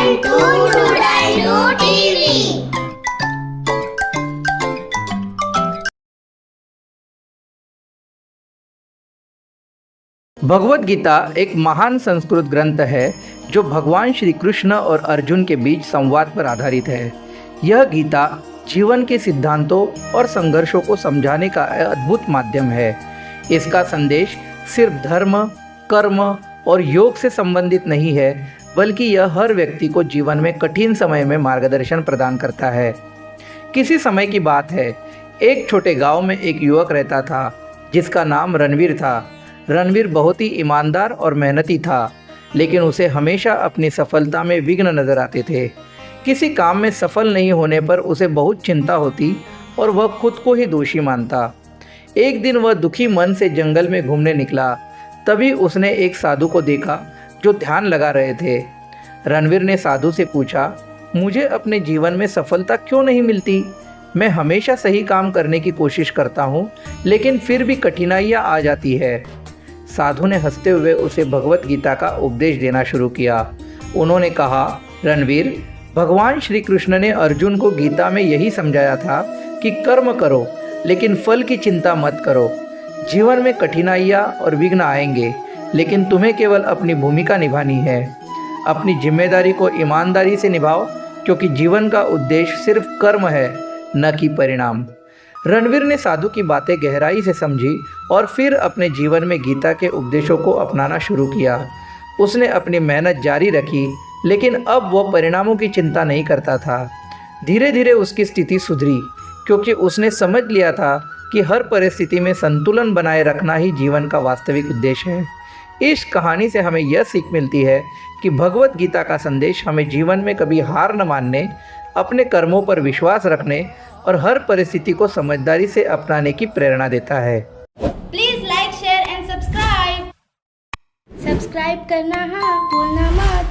Listen to Dailu TV. Bhagavad Gita एक महान संस्कृत ग्रंथ है जो भगवान श्री कृष्ण और अर्जुन के बीच संवाद पर आधारित है। यह गीता जीवन के सिद्धांतों और संघर्षों को समझाने का अद्भुत माध्यम है। इसका संदेश सिर्फ धर्म, कर्म और योग से संबंधित नहीं है, बल्कि यह हर व्यक्ति को जीवन में कठिन समय में मार्गदर्शन प्रदान करता है। किसी समय की बात है, एक छोटे गांव में एक युवक रहता था जिसका नाम रणवीर था। रणवीर बहुत ही ईमानदार और मेहनती था, लेकिन उसे हमेशा अपनी सफलता में विघ्न नजर आते थे। किसी काम में सफल नहीं होने पर उसे बहुत चिंता होती और वह खुद को ही दोषी मानता। एक दिन वह दुखी मन से जंगल में घूमने निकला। तभी उसने एक साधु को देखा जो ध्यान लगा रहे थे। रणवीर ने साधु से पूछा, मुझे अपने जीवन में सफलता क्यों नहीं मिलती? मैं हमेशा सही काम करने की कोशिश करता हूँ, लेकिन फिर भी कठिनाइयाँ आ जाती है। साधु ने हंसते हुए उसे भगवत गीता का उपदेश देना शुरू किया। उन्होंने कहा, रणवीर, भगवान श्री कृष्ण ने अर्जुन को गीता में यही समझाया था कि कर्म करो, लेकिन फल की चिंता मत करो। जीवन में कठिनाइयाँ और विघ्न आएंगे, लेकिन तुम्हें केवल अपनी भूमिका निभानी है। अपनी जिम्मेदारी को ईमानदारी से निभाओ, क्योंकि जीवन का उद्देश्य सिर्फ कर्म है, न कि परिणाम। रणवीर ने साधु की बातें गहराई से समझी और फिर अपने जीवन में गीता के उपदेशों को अपनाना शुरू किया। उसने अपनी मेहनत जारी रखी, लेकिन अब वह परिणामों की चिंता नहीं करता था। धीरे धीरे उसकी स्थिति सुधरी, क्योंकि उसने समझ लिया था कि हर परिस्थिति में संतुलन बनाए रखना ही जीवन का वास्तविक उद्देश्य है। इस कहानी से हमें यह सीख मिलती है कि भगवत गीता का संदेश हमें जीवन में कभी हार न मानने, अपने कर्मों पर विश्वास रखने और हर परिस्थिति को समझदारी से अपनाने की प्रेरणा देता है। Please like, share and subscribe. Subscribe करना हाँ भूलना मत।